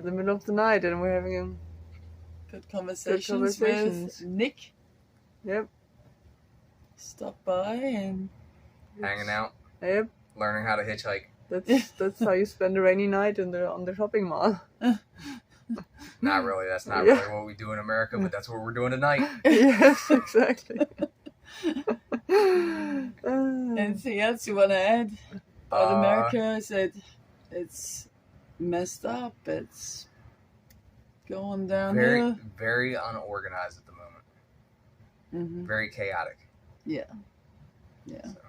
in the middle of the night, and we're having good conversations with Nick. Yep. Stop by and hanging out. Yep. Learning how to hitchhike. That's how you spend a rainy night on the shopping mall. Not really. That's not really what we do in America, but that's what we're doing tonight. Yes, exactly. Anything else you want to add about America? Is that it's messed up? It's going downhill. Very unorganized at the moment. Mm-hmm. Very chaotic. Yeah. So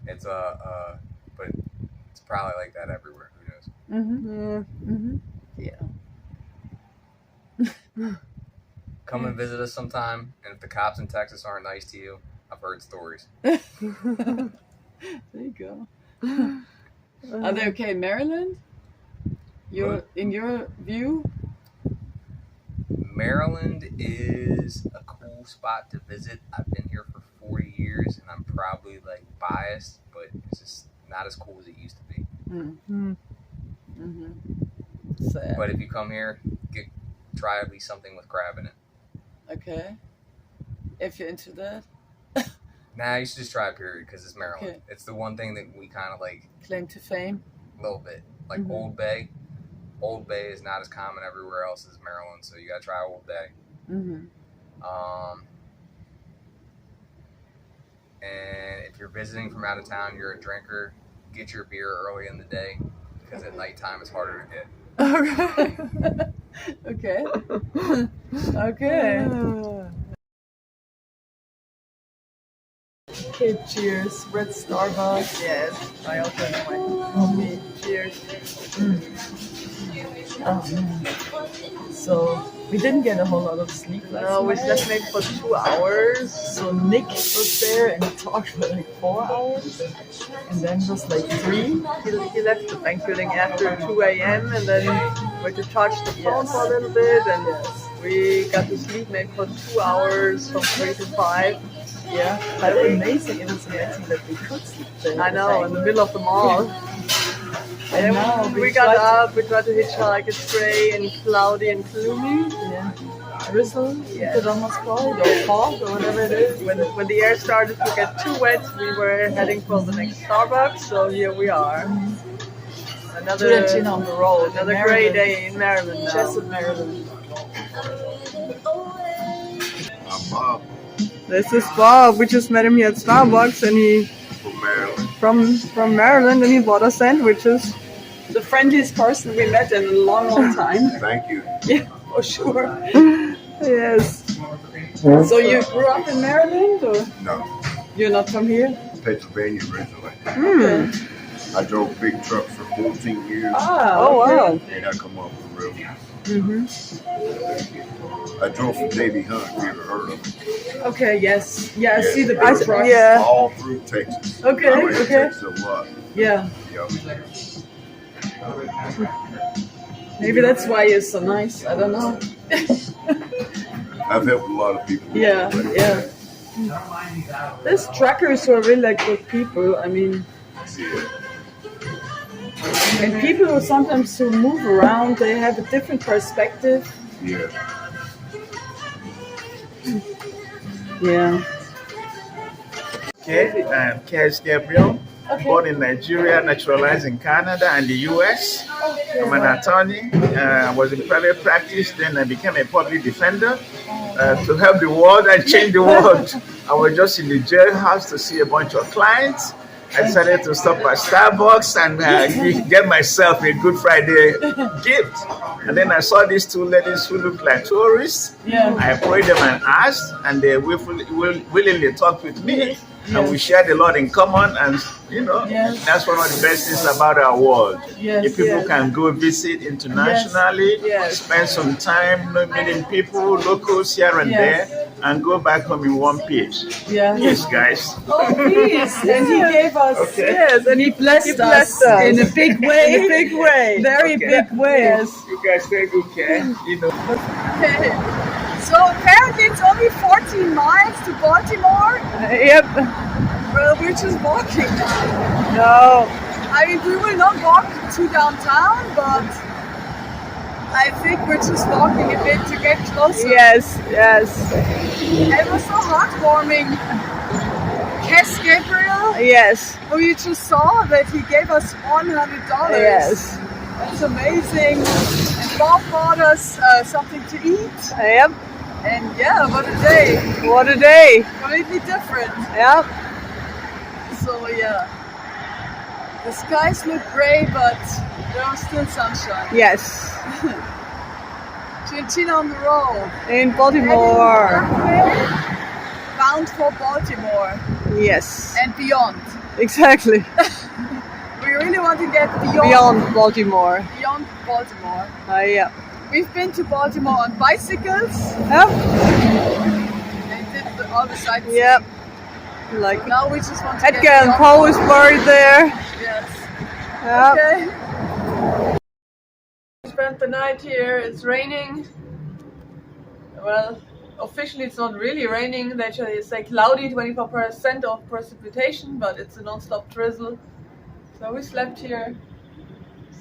it's but it's probably like that everywhere. Who knows? Mm-hmm. Yeah. Come and visit us sometime, and if the cops in Texas aren't nice to you, I've heard stories. There you go. Are they okay in Maryland? In your view? Maryland is a cool spot to visit. I've been here for 40 years, and I'm probably like biased, but it's just not as cool as it used to be. Mm-hmm. Sad. But if you come here, try at least something with crab in it. Okay. If you're into that. Nah, you should just try period, because it's Maryland. Okay. It's the one thing that we kind of like. Claim to fame. A little bit. Like Old Bay. Old Bay is not as common everywhere else as Maryland, so you gotta try Old Bay. Mm-hmm. And if you're visiting from out of town, you're a drinker, get your beer early in the day, because at nighttime it's harder to get. Okay. Okay. Okay, cheers. Red Starbucks. Yes, I also have my coffee. Cheers. So we didn't get a whole lot of sleep last night. No, we slept maybe for 2 hours. So Nick was there and he talked for like 4 hours, and then just like 3. He left the bank building after 2 a.m. and then went to charge the phone for a little bit, and we got to sleep maybe for 2 hours from 3 to 5. Yeah, but amazing. It was amazing that we could sleep there. I know, in the middle of the mall. And now we got up, we tried to hitchhike. It's gray and cloudy and gloomy. Yeah. Drizzle, you could almost call it, or fog, or whatever it is. When the air started to get too wet, we were heading for the next Starbucks, so here we are. Another on the road. Another great day in Maryland now. Jessup, Maryland. I'm Bob. This is Bob. We just met him here at Starbucks, and he From Maryland. from Maryland, and he bought us sandwiches. The friendliest person we met in a long time. Thank you. Yeah, for sure. Yes. So you grew up in Maryland, or No, you're not from here? Pennsylvania originally. Okay. I drove big trucks for 14 years. Oh wow. And I come up the river. Mm-hmm. I drove for Davy Hunt, if you ever heard of him. Okay, yes. Yeah, I see the big I- trucks. yeah. All through Texas. Okay, I went to okay. Texas a lot. Yeah. Yeah. Maybe that's why you're so nice. I don't know. I've helped a lot of people. Yeah, yeah. There's truckers who are really like good people. I mean, and people who sometimes who move around, they have a different perspective. Yeah. Yeah. Okay, I'm Kes Gabriel, Okay. born in Nigeria, naturalized in Canada and the US. I'm an attorney. I was in private practice, then I became a public defender to help the world and change the world. I was just in the jailhouse to see a bunch of clients. I decided to stop at Starbucks and get myself a Good Friday gift. And then I saw these two ladies who looked like tourists. Yeah. I approached them and asked, and they willingly talked with me. And we shared a lot in common, and Yes. that's one of the best things about our world. Yes, If people yes. can go visit internationally, Yes. spend some time meeting people, locals here and Yes. there, and go back home in one piece. Yeah. Yes, guys. Oh, please. And he gave us. Okay. Yes, and he blessed us in a big way. In a big way. Very Okay. big way. Yes. You guys take good care. So apparently it's only 14 miles to Baltimore. Yep. Well, we're just walking. No. I mean, we will not walk to downtown, but I think we're just walking a bit to get closer. Yes, yes, It was so heartwarming. Cass Gabriel, yes, who you just saw, that he gave us $100. yes. That's amazing. And Bob bought us something to eat. Yep. And yeah, what a day. What a day. Completely different. Yep. So yeah. The skies look grey, but there's still sunshine. Yes. Argentina on the road. In Baltimore. Bound for Baltimore Yes. and beyond. Exactly. We really want to get Beyond Baltimore. beyond Baltimore. Yeah. We've been to Baltimore on bicycles Yep. and did all the sightseeing. Yep. Like Now we just want to Edgar get Allan beyond. Poe is buried there. Yes. Yep. Okay. We spent the night here. It's raining. Well, officially it's not really raining. They say cloudy, 24% of precipitation, but it's a non-stop drizzle. So we slept here,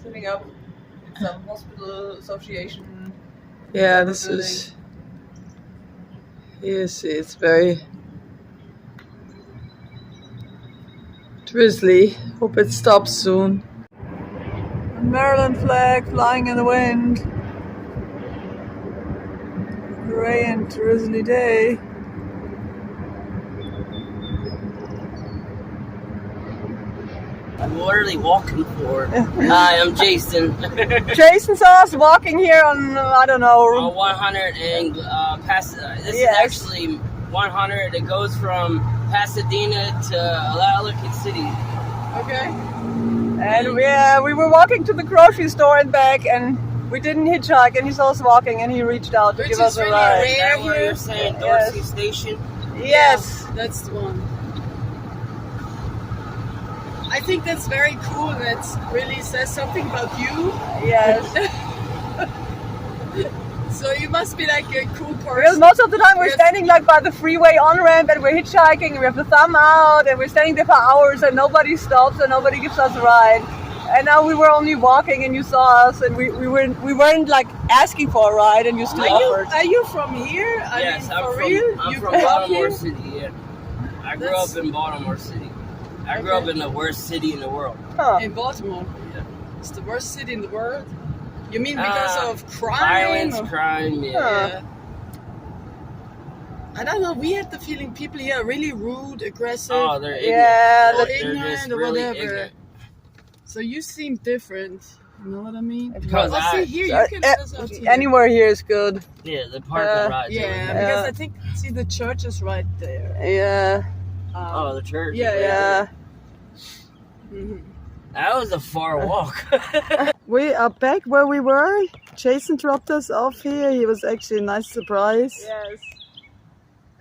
sitting up in some hospital association. Yeah, this is. You see, it's very drizzly. Hope it stops soon. Maryland flag flying in the wind. Gray and drizzly day. What are they walking for? Hi, I'm Jason. Jason saw us walking here on, I don't know. 100 and this Yes. is actually 100. It goes from Pasadena to Ellicott City. Okay. And we were walking to the grocery store and back, and we didn't hitchhike, and he saw us walking, and he reached out to Which give is us a really ride. Is that what you're saying, Yes. Dorsey Station? Yes. That's the one. I think that's very cool. That really says something about you. Yes. So you must be like a cool Because person. most of the time we're Yes. standing like by the freeway on ramp, and we're hitchhiking, and we have the thumb out, and we're standing there for hours, and nobody stops, and nobody gives us a ride. And now we were only walking, and you saw us, and we weren't like asking for a ride, and you still offered. Are you from here? I Yes, mean, I'm for from, real? I'm You from grew up Baltimore here? City, yeah. I grew That's- up in Baltimore City. I grew up in the worst city in the world. Huh. In Baltimore. Yeah. It's the worst city in the world. You mean because of crime? Violence, or- crime, yeah. Yeah. I don't know. We had the feeling people here are really rude, aggressive, Oh, they're ignorant. Yeah, or that- They're ignorant just or really whatever. ignorant. So you seem different. You know what I mean? Because Oh, see here, you can let us out here. Anywhere here is good. Yeah, the parking lot. Yeah, because I think see the church is right there. Yeah. Oh, the church. Yeah, Yeah. Mhm. That was a far walk. We are back where we were. Jason dropped us off here. He was actually a nice surprise. Yes.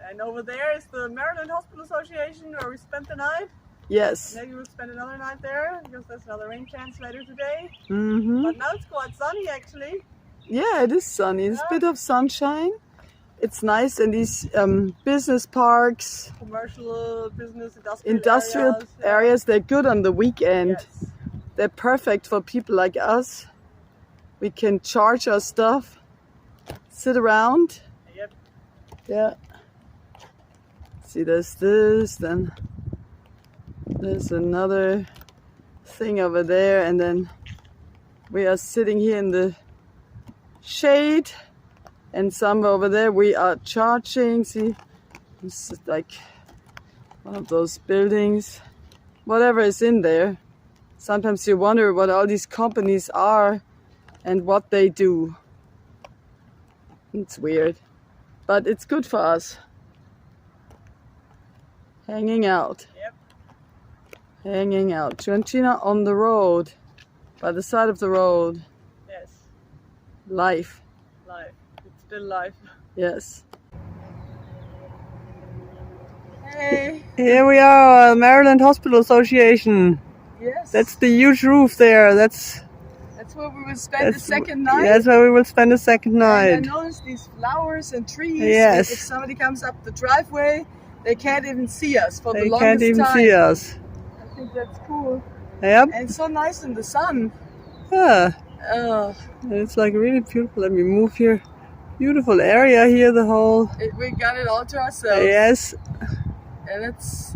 And over there is the Maryland Hospital Association where we spent the night. Yes. Maybe we'll spend another night there because there's another rain chance later today. Mm-hmm. But now it's quite sunny actually. Yeah, it is sunny. It's a bit of sunshine. It's nice in these business parks, Commercial, business, industrial yeah. areas. They're good on the weekend. Yes. They're perfect for people like us. We can charge our stuff, sit around. Yep. Yeah. See, there's this, then there's another thing over there, and then we are sitting here in the shade, and somewhere over there we are charging. See, this is like one of those buildings. Whatever is in there. Sometimes you wonder what all these companies are and what they do. It's weird, but it's good for us. Hanging out. Yep. Hanging out. Argentina on the road, by the side of the road. Yes. Life. Life. It's still life. Yes. Hey. Here we are, Maryland Hospital Association. Yes. That's the huge roof there. That's where we will spend the second night. That's where we will spend the second night. And I noticed these flowers and trees. Yes. that If somebody comes up the driveway, they can't even see us for They the longest can't even time. see us. I think that's cool. Yep. And it's so nice in the sun. Yeah. And it's like really beautiful. Let me move here. Beautiful area here, the whole. We got it all to ourselves. Yes. And it's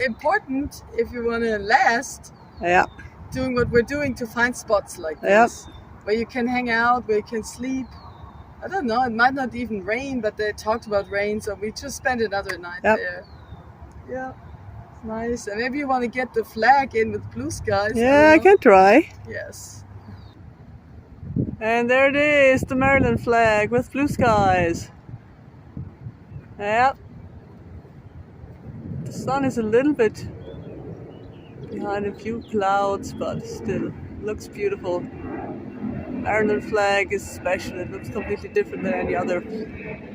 important if you want to last Yeah. doing what we're doing to find spots like Yep. this. Where you can hang out, where you can sleep. I don't know, it might not even rain, but they talked about rain, so we just spent another night Yep. there. Yeah, it's nice. And maybe you want to get the flag in with blue skies. Yeah, I don't know. can try. Yes. And there it is, the Maryland flag with blue skies. Yep. The sun is a little bit behind a few clouds, but still looks beautiful. Maryland flag is special. It looks completely different than any other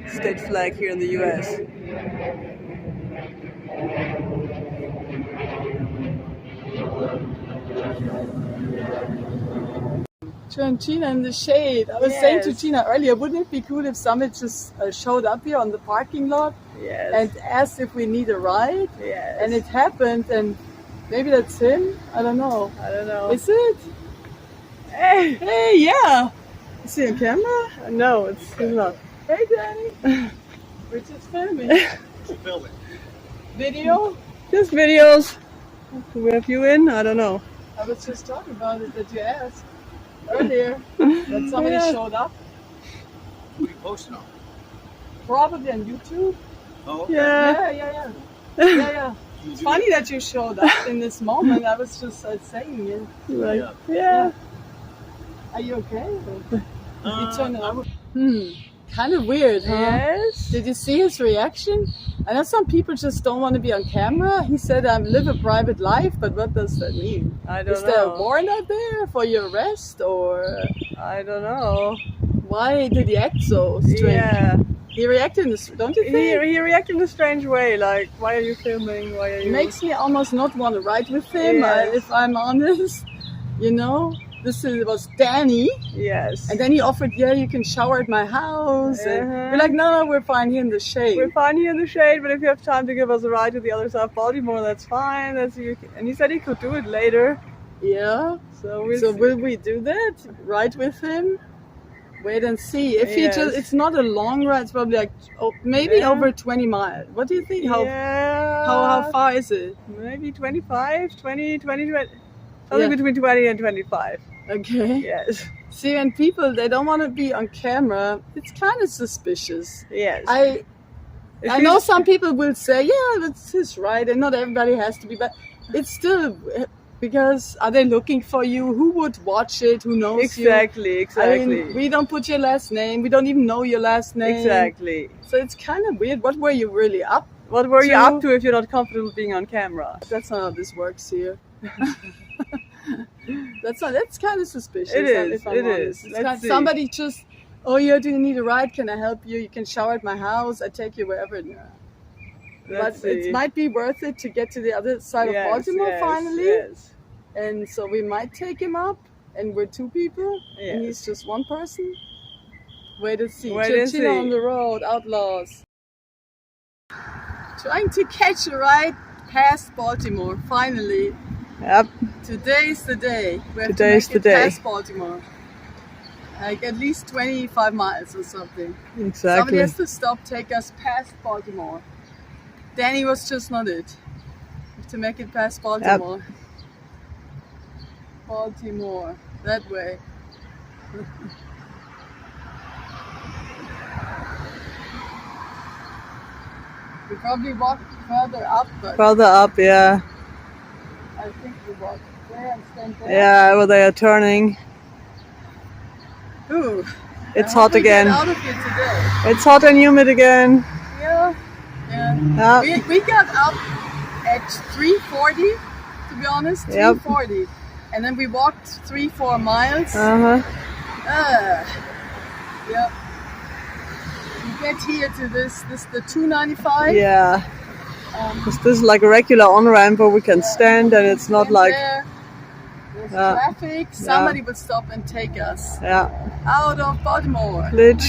state flag here in the US. Gina in the shade. I was saying to Yes. Gina earlier, wouldn't it be cool if somebody just showed up here on the parking lot Yes. and asked if we need a ride? yes. And it happened, and maybe that's him? I don't know. I don't know. Is it? Hey. Hey, yeah. Is he on camera? No, it's not. Hey, Danny. We're just filming. Video? Just videos. Do we have you in? I don't know. I was just talking about it that you asked earlier that somebody Yeah. showed up. What are you posting on? Probably on YouTube. Oh, Yeah. Yeah. Yeah. It's funny that you showed up in this moment. I was just saying it. Like, Yeah. yeah. Are you okay? You turned it on. Kind of weird, huh? Yes. Did you see his reaction? I know some people just don't want to be on camera. He said, I live a private life, but what does that mean? I don't Is there a know. warrant out there for your arrest, or I don't know. why did he act so strange? Yeah. He reacted in this, don't you He, think? he reacted in a strange way. Like, why are you filming? Why are It you? makes me almost not want to ride with him, Yes. if I'm honest. You know, was Danny, Yes. and then he offered, yeah, you can shower at my house. And we're like, no, we're fine here in the shade. We're fine here in the shade, but if you have time to give us a ride to the other side of Baltimore, that's fine. And he said he could do it later. Yeah. So we'll So see. will we do that? Ride with him? Wait and see. If he Yes. just, it's not a long ride. It's probably like maybe Yeah. over 20 miles. What do you think? yeah. How far is it? Maybe 25, 20, 20, 20. Something Yeah. between 20 and 25. Okay. Yes. See, when people they don't want to be on camera, it's kind of suspicious. Yes. I If know you- some people will say, yeah, that's his right, and not everybody has to be, but it's still because are they looking for you? Who would watch it? Who knows you? Exactly. I mean, we don't put your last name. We don't even know your last name. Exactly. So it's kind of weird. What were you really up? What were you to- up to if you're not comfortable being on camera? That's not how this works here. That's kind of suspicious. It is, if I'm it honest. is. It's Let's kind- see. somebody just, oh yeah, do you need a ride? Can I help you? You can shower at my house. I take you wherever. Let's But it see. might be worth it to get to the other side Yes, of Baltimore yes, finally. Yes. And so we might take him up, and we're two people, and Yes. he's just one person. Wait and see. Wait and Churchill see. on the road, outlaws. Trying to catch a ride past Baltimore, finally. Yep. Today's the day. We have Today's to make the it day. past Baltimore. Like at least 25 miles or something. Somebody Exactly. has to stop, take us past Baltimore. Danny was just not it. We have to make it past Baltimore. Baltimore, that way. We probably walk further up, but Further up, yeah. I think we walk there and stand there. Yeah, where they are turning. Ooh, It's I hope hot we again. Get out of here today. It's hot and humid again. Yeah. Yeah. Yeah. We got up at 3:40, to be honest. Yep. 3:40, and then we walked 3-4 miles. Uh-huh. Yep. We get here to this the 295. Yeah. Um, 'Cause this is like a regular on-ramp where we can stand and it's not and like... there, there's Yeah. traffic. Somebody will stop and take us Yeah. out of Baltimore. Glitch.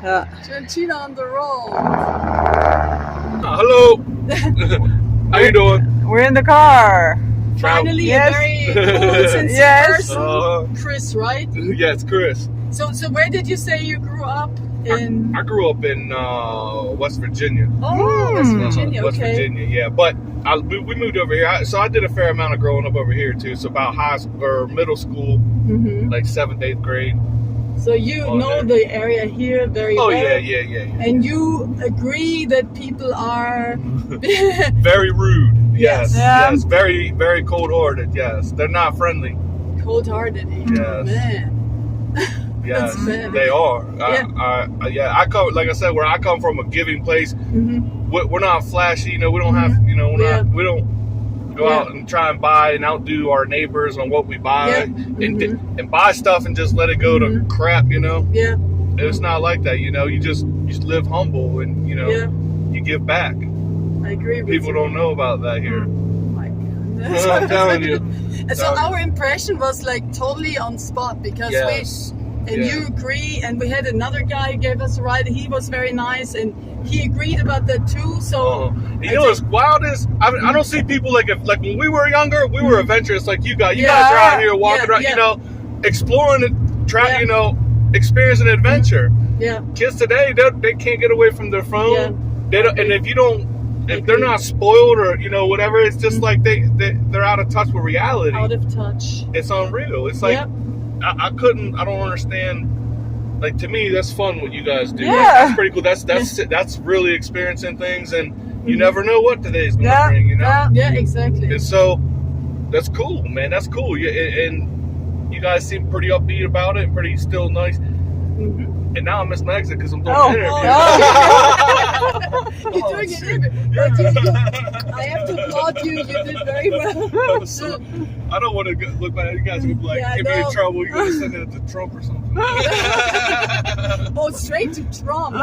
Yeah. Gina on the road. Hello. How you doing? We're in the car. Finally, Yes. a very cool, sincere Yes. person. Chris, right? Yeah, it's Chris. So where did you say you grew up? In I grew up in West Virginia. West Virginia. West Okay. Virginia, yeah. But we moved over here. So I did a fair amount of growing up over here too. So about high school or middle school, Hmm. like 7th, 8th grade. So you Oh, know yeah. the area here very Oh well. yeah. And you agree that people are Very rude. Yes. Yeah. Yes. Very, very cold-hearted. Yes. They're not friendly. cold-hearted. Yes. Man. Yes, That's bad. they are. Yeah. I come, like I said, where I come from, a giving place. Hmm. We're not flashy. You know, we don't have. You know, we don't go out and try and buy and outdo our neighbors on what we buy Yeah. and buy stuff and just let it go to crap. You know, Yeah. it's not like that. You know, you just live humble and you know Yeah. you give back. I agree with People you. don't know about that here. Oh my goodness. I'm telling you. And so our impression was like totally on spot because Yes. you agree, and we had another guy who gave us a ride. He was very nice, and he agreed about that too. So You know what's wild is I don't see people like when we were younger, we were adventurous like you guys. You Yeah. guys are out here walking Yeah, around, yeah. you know, exploring and Yeah. you know, experiencing adventure. yeah, Kids today, they can't get away from their phone. Yeah. They don't, and if they're not spoiled or you know whatever, it's just like they're out of touch with reality. out of touch. It's unreal. It's like Yep. I don't understand. Like to me, that's fun what you guys do. Yeah. That's pretty cool. That's really experiencing things, and you never know what today's gonna Yeah. bring. You know, Yeah. Yeah, exactly. and so that's cool, man. That's cool. Yeah, and you guys seem pretty upbeat about it, pretty still nice. Mhm. And now I missed my exit because I'm doing Oh. an interview. You're doing it. But I have to applaud you. You did very well. So, I don't want to look bad. You guys would be like, Yeah, get me no. in trouble. You're going to send it to Trump or something. Oh, straight to Trump.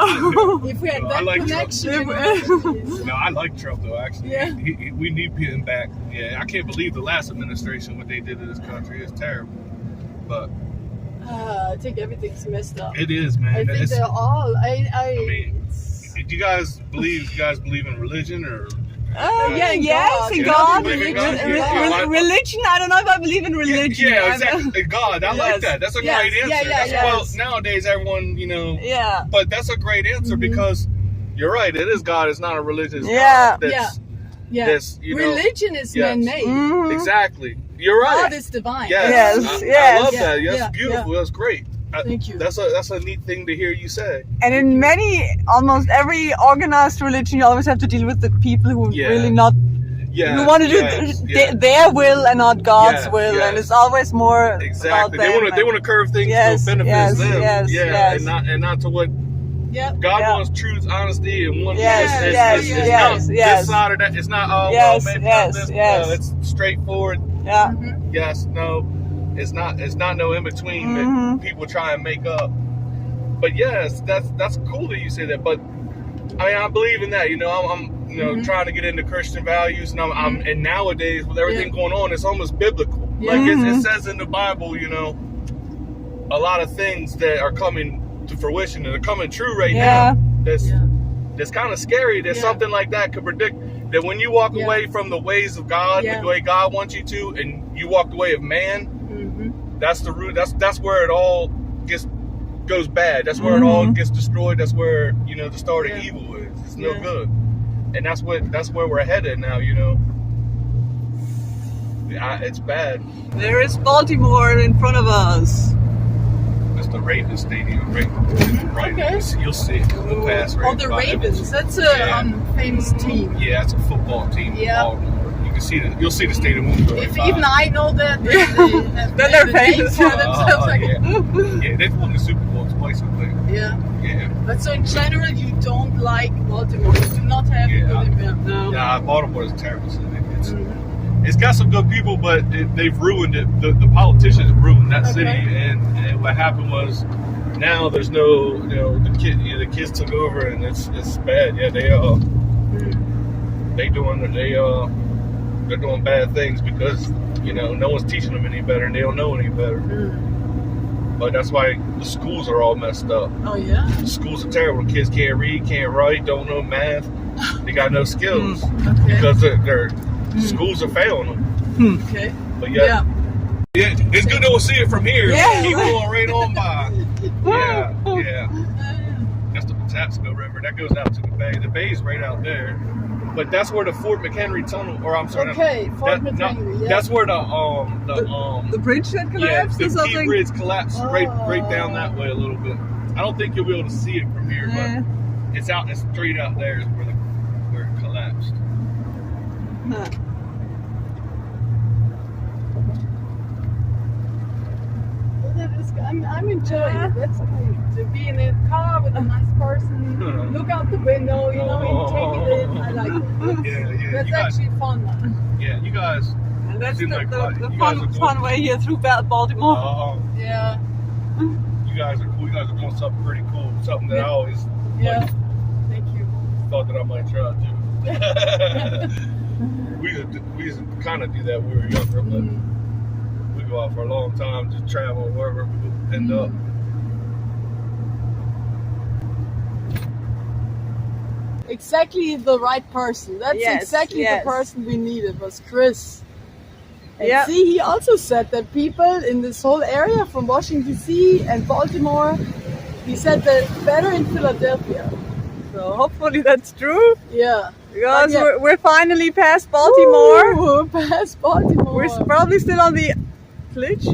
If we had No, I that like connection. No, I like Trump, though, actually. Yeah. We need him back. Yeah, I can't believe the last administration, what they did to this country. It's terrible. But I think everything's messed up. it is, man. I think It's- they're all. I mean, do you guys believe in religion or? Yeah, yes, God. in Yeah, God. believe in God. Religion, Yeah. Religion, I don't know if I believe in religion. Yeah, exactly. God, I like Yes. that. That's a Yes. great answer. Yeah, That's- yes. Well, nowadays everyone, you know, Yeah. but that's a great answer because you're right. It is God. It's not a religious Yeah. God. That's, yeah. that's, you know, Religion is yes. man-made. Mhm. exactly. You're right. God is divine. Yes. Yes, I yes. love that. Yeah, That's yeah, beautiful. That's great. Thank you. That's a neat thing to hear you say. And in almost every organized religion, you always have to deal with the people who Yeah. really not, Yeah. who want to do their will and not God's Yeah, will, yeah. and it's always more Exactly. about them. They want to curve things Yes, to benefit yes, them. yes, yeah, yes. and not to what Yeah. God Yeah. wants. Truth, honesty, and one. Yes, it's yes, not yes, yes. this side or that. It's not Yes, maybe yes, not this. yes. No, it's straightforward. Yeah. Yes, no. It's not no in between Mhm. that people try and make up. But yes, that's cool that you say that. But I mean, I believe in that. You know, I'm trying to get into Christian values, and and nowadays with everything going on, it's almost biblical. Yeah. Like it Mhm. says in the Bible, you know, a lot of things that are coming to fruition and are coming true right Yeah. now. Yeah. That's kind of scary that Yeah. something like that could predict that when you walk Yeah. away from the ways of God, Yeah. the way God wants you to, and you walk the way of man. Mhm. That's the root. That's where it all goes bad. That's where it all Mhm. gets destroyed. That's where the start of Yeah. evil is. It's no Yeah. good, and that's where we're headed now. You know, it's bad. There is Baltimore in front of us. It's the Ravens Stadium, right? Right. Okay. You'll see it. We'll pass right Oh, the by Ravens. That's a Yeah. famous team. Yeah, it's a football team. Yeah. You can see you'll see the stadium. When we go right If by. even I know that, they have Then they're a name famous. for themselves. Like, yeah, they've won the Super Bowl twice, I think. yeah. Yeah. But so in general, you don't like Baltimore. You do not have Yeah, a good event. No. Yeah, Baltimore is a terrible city. It's got some good people, but they've ruined it. The politicians ruined that city, and what happened was now there's no, the kids took over, and it's bad. Yeah, they're doing bad things because no one's teaching them any better, and they don't know any better. But that's why the schools are all messed up. Oh yeah. The schools are terrible. Kids can't read, can't write, don't know math. They got no skills Okay. because their schools are failing them. Okay. But yeah, it's good to see it from here. Yeah. Keep going right on by. Yeah. That's the Patapsco River. That goes out to the bay. The bay's right out there. But that's where the Fort McHenry Tunnel, or I'm sorry, Okay, Fort McHenry. Yeah. that's where the bridge that collapsed the or Key something? Bridge collapsed right down that way a little bit. I don't think you'll be able to see it from here, but it's straight out there is where it collapsed. I'm enjoying it. That's cool. To be in a car with a nice person, look out the window, you know, and take it in. I like it. Yeah. That's You guys, actually fun. yeah, you guys. And that's seem the like you guys are fun way here through Baltimore. Yeah. You guys are cool. You guys are doing something pretty cool. Something that I always Yeah. Thank you. thought that I might try to do. we used to kind of do that when we were younger, but we go out for a long time, just travel wherever we end up. Exactly the right person. That's Yes, exactly yes. the person we needed, was Chris. And Yeah. see, he also said that people in this whole area from Washington DC and Baltimore, he said that better in Philadelphia. So hopefully that's true. Yeah. Because Yeah. we're finally past Baltimore. Ooh, past Baltimore. We're probably still on the glitch.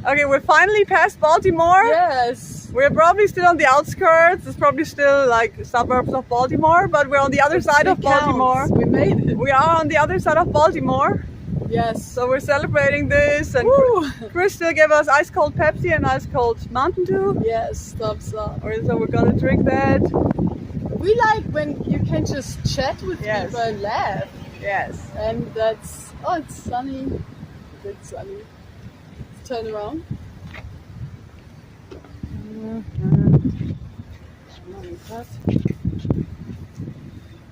Okay, we're finally past Baltimore. Yes. We're probably still on the outskirts. It's probably still like suburbs of Baltimore, but we're on the other side of It counts. Baltimore. We made it. We are on the other side of Baltimore. Yes. So we're celebrating this, and Woo. Chris still gave us ice cold Pepsi and ice cold Mountain Dew. Yes, thumbs up. So we're gonna drink that. We like when you can just chat with Yes. people and laugh. Yes. And that's, oh, it's sunny. A bit sunny. Let's turn around.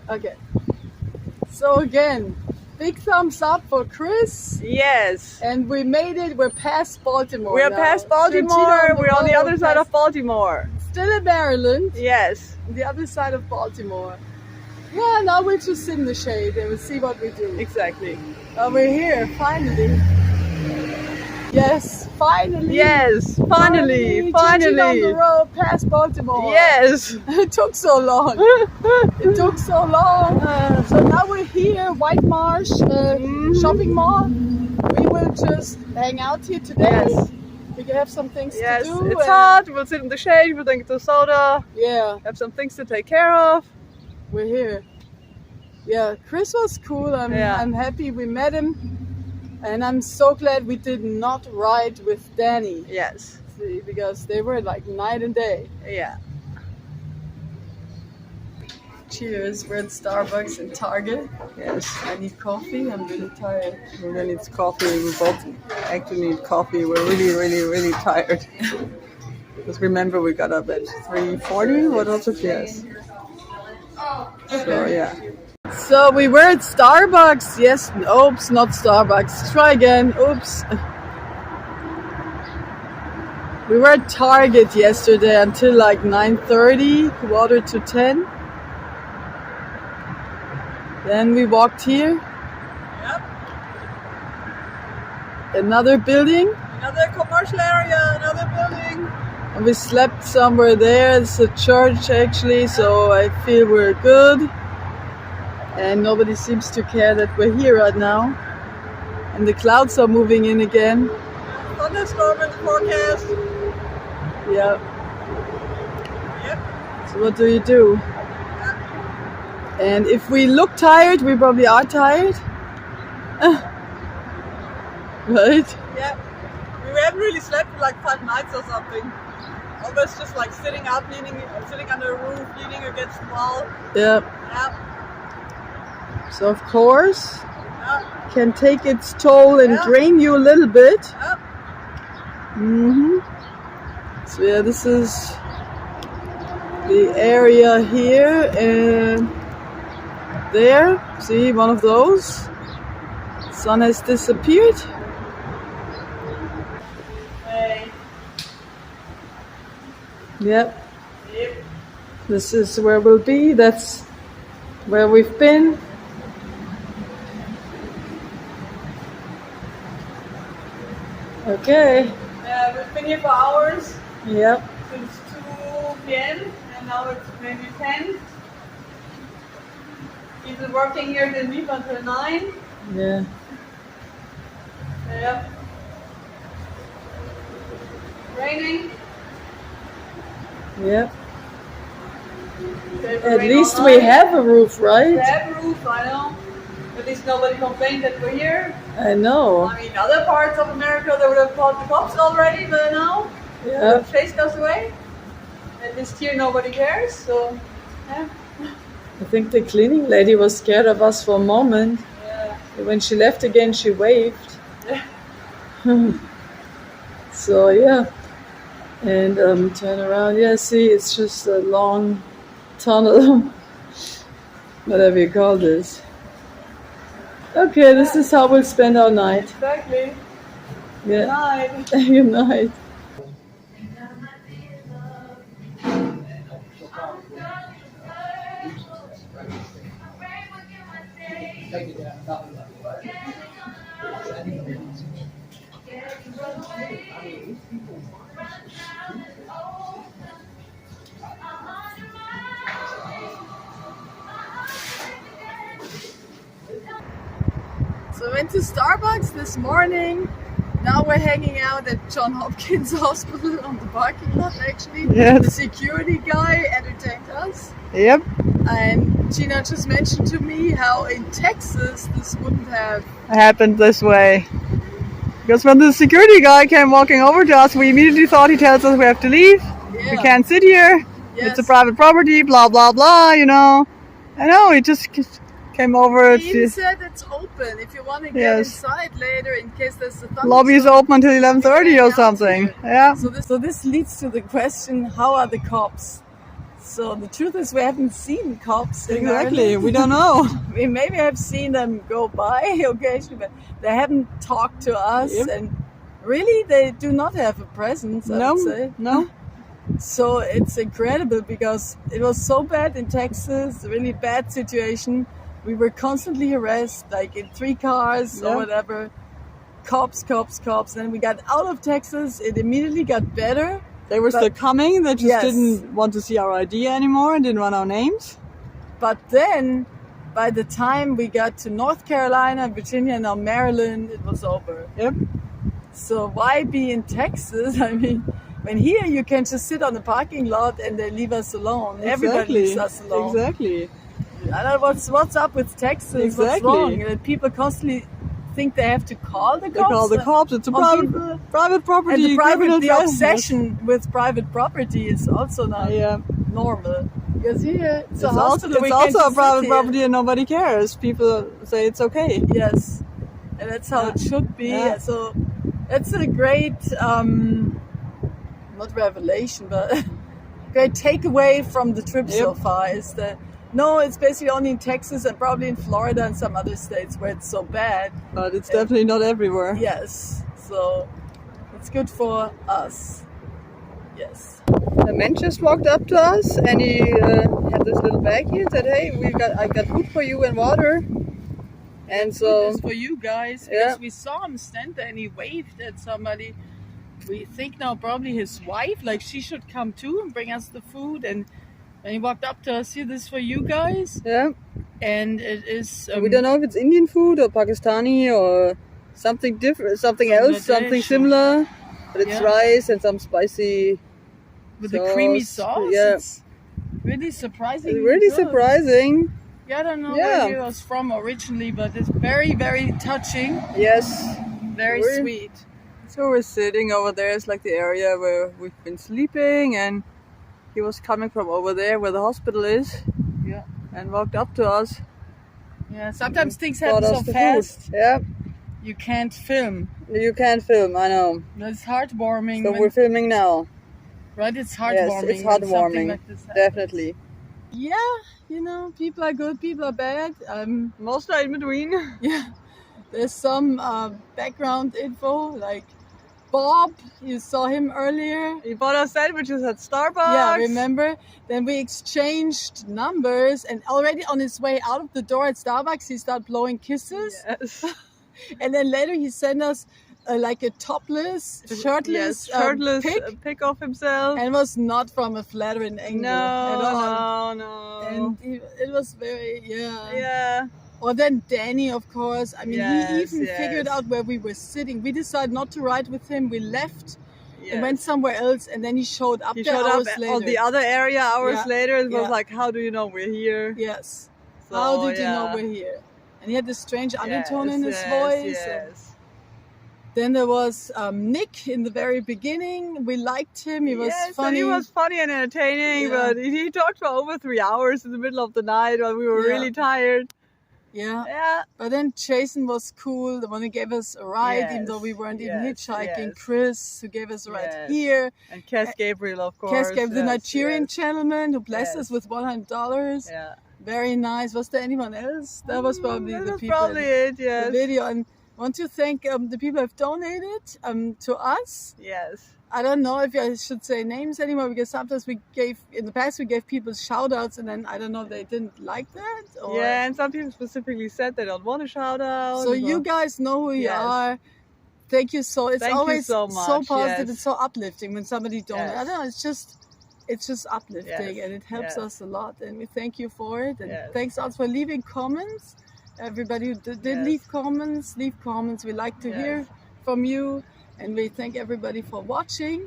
Okay. So again, big thumbs up for Chris. Yes. And we made it. We're past Baltimore. We are now. past Churchill Baltimore. We're on the road, other side past- of Baltimore. Still in Maryland. Yes. The other side of Baltimore. Yeah, now we'll just sit in the shade and we'll see what we do. Exactly. We're here, finally. Yes, finally. Yes. Finally. Churchill on the road past Baltimore. Yes. It took so long. It took so long. So now we're here, White Marsh shopping mall. We will just hang out here today. Yes. We can have some things Yes. to do. It's hot. We'll sit in the shade. We'll drink a soda. Yeah, Have some things to take care of. we're here. Yeah, Chris was cool. I'm happy we met him. And I'm so glad we did not ride with Danny. Yes. See, because they were like night and day. Yeah. Cheers. We're at Starbucks and Target. Yes. I need coffee. I'm really tired. We're gonna need coffee. We both actually need coffee. We're really tired. Because remember, we got up at 3:40. What else? Yes. So yeah. So we were at Starbucks. Yes. Oops, not Starbucks. Try again. Oops. We were at Target yesterday until like 9:30, 9:45. Then we walked here. Yep. Another building. Another commercial area. Another building. And we slept somewhere there. It's a church actually, so I feel we're good. And nobody seems to care that we're here right now. And the clouds are moving in again. Thunderstorm in the forecast. Yeah. Yep. So what do you do? And if we look tired, we probably are tired. Right? Yeah. We haven't really slept for like 5 nights or something. Always just like sitting up, sitting under a roof, leaning against the wall. Yeah. Yeah. So of course, Yeah. can take its toll and Yeah. drain you a little bit. Yeah. So yeah, this is the area here and there. See, one of those. Sun has disappeared. Hey. Yep. Yep. This is where we'll be. That's where we've been. Okay. Yeah, we've been here for hours Yep. since 2 p.m. and now it's maybe 10. People working here till leave until 9. Yeah. Yeah. Raining. Yep. It At rain least all we night. have a roof, right? We have a roof, I know. At least nobody complained that we're here. I know. I mean, other parts of America, they would have called the cops already, but now Yeah. they've chased us away. At least here nobody cares, so yeah. I think the cleaning lady was scared of us for a moment. Yeah. When she left again, she waved. Yeah. So yeah. And turn around. Yeah, see, it's just a long tunnel. Whatever you call this. Okay, this is how we'll spend our night. Exactly. Yeah. Night. Good night. So I went to Starbucks this morning. Now we're hanging out at Johns Hopkins Hospital on the parking lot actually. Yes. The security guy entertained us. Yep. And Gina just mentioned to me how in Texas this wouldn't have. Happened this way. Because when the security guy came walking over to us, we immediately thought he tells us we have to leave. Yeah. We can't sit here. Yes. It's a private property, blah, blah, blah, you know. I know, he just came over. He even said it's open if you want to get Yes. inside later in case there's a thunderstorm. Lobby is open until 11:30 or something. Yeah. So this leads to the question: how are the cops? So the truth is, we haven't seen cops. In Exactly. Ireland. We don't know. We maybe have seen them go by occasionally, but they haven't talked to us, Yep. and really, they do not have a presence. I No. would say. No. So it's incredible because it was so bad in Texas, a really bad situation. We were constantly harassed, like in 3 cars Yeah. or whatever. Cops. Then we got out of Texas. It immediately got better. They were But- still coming. They just Yes. didn't want to see our ID anymore and didn't want our names. But then, by the time we got to North Carolina, Virginia, and now Maryland, it was over. Yep. So why be in Texas? I mean, when here you can just sit on the parking lot and they leave us alone. Everybody leaves us alone. Exactly. I don't know what's up with Texas. What's Exactly. wrong? That people constantly think they have to call the cops. They call the cops. It's a on private people. private property. And criminal the trespass. obsession with private property is also not Yeah. normal. Because here it's a It's also, hospital. we it's can also a just sit private here. property and nobody cares. People say it's okay. Yes, and that's how it should be. Yeah. So it's a great, not revelation, but great takeaway from the trip so Yep. far is that no, it's basically only in Texas and probably in Florida and some other states where it's so bad. But it's definitely not everywhere. Yes, so it's good for us. Yes. The man just walked up to us and he had this little bag here and said, "Hey, I got food for you and water." And so This is for you guys Yeah. because we saw him stand there and he waved at somebody. We think now probably his wife, like she should come too and bring us the food. And he walked up to us, here, this is for you guys. yeah, And it is. we don't know if it's Indian food or Pakistani or something different, something else, something Bangladesh or- similar. But it's Yeah. rice and some spicy. With the creamy sauce, sauce. yeah. It's really surprising. It's really surprising. Yeah, I don't know Yeah. where he was from originally, but it's very, very touching. Yes. Very Really? sweet. So we're sitting over there. It's like the area where we've been sleeping, and he was coming from over there where the hospital is. Yeah. And walked up to us. Yeah, sometimes things brought happen us so the fast food. Yeah. you can't film. You can't film, I know. It's heartwarming. So when- we're filming now. right? It's Yes, heartwarming. it's when something heartwarming. like this happens. Definitely. Yeah, you know, people are good, people are bad. Most are in between. Yeah, there's some background info like Bob. You saw him earlier. He bought us sandwiches at Starbucks. Yeah, remember? Then we exchanged numbers, and already on his way out of the door at Starbucks, he started blowing kisses. Yes. And then later he sent us like a topless, shirtless, shirtless pic, pic of himself. and was not from a flattering angle at all. no. And it was very, Yeah. Or then Danny, of course. I mean, he Yes, even yes. figured out where we were sitting. We decided not to ride with him. We left Yes. and went somewhere else, and then he showed up He there showed up hours later. on the other area hours Yeah, later. It was yeah. like, how do you know we're here? Yes. So, How did you know yeah. we're here? And he had this strange undertone in his Yes, voice. Yes. Then there was Nick in the very beginning. We liked him. He was Yes, funny. and he was funny and entertaining, Yeah. but he talked for over 3 hours in the middle of the night while we were Yeah. really tired. Yeah. Yeah. But then Jason was cool, the one who gave us a ride, even though we Yes, weren't even yes, hitchhiking. yes. Chris, who gave us a ride Yes. here. And Cass Gabriel, of course. Cass gave the yes, Nigerian yes. gentleman who blessed Yes. us with $100. Yeah. Very nice. Was there anyone else? That was probably That the was people probably in it, the yes. video. And I want to thank the people who have donated to us. Yes. I don't know if I should say names anymore, because sometimes in the past we gave people shout outs, and then I don't know if they didn't like that. Or, Yeah, and some people specifically said they don't want a shout out. So you guys know who you Yes. are. Thank you it's Thank you always so much, positive yes. and so uplifting when somebody donates. I Yes. don't know, it's just uplifting, Yes, and it helps yes. us a lot, and we thank you for it. And Yes. thanks also for leaving comments. Everybody who did Yes. leave comments. We like to hear Yes. from you, and we thank everybody for watching.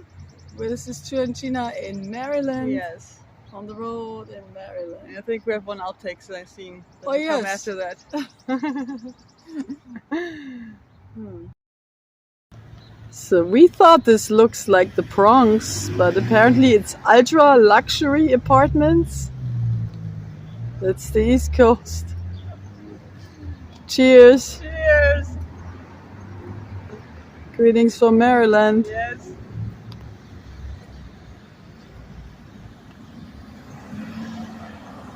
Well, this is Chu and Gina in Maryland, Yes. on the road in Maryland. I think we have one outtake scene that Oh, will come yes. after that. So we thought this looks like the Bronx, but apparently it's ultra luxury apartments. That's the East Coast. Cheers. Cheers! Greetings from Maryland. Yes.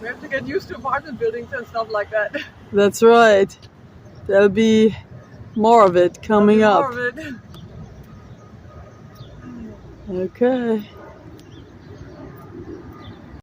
We have to get used to apartment buildings and stuff like that. That's right. There'll be more of it coming up. More of it. Okay.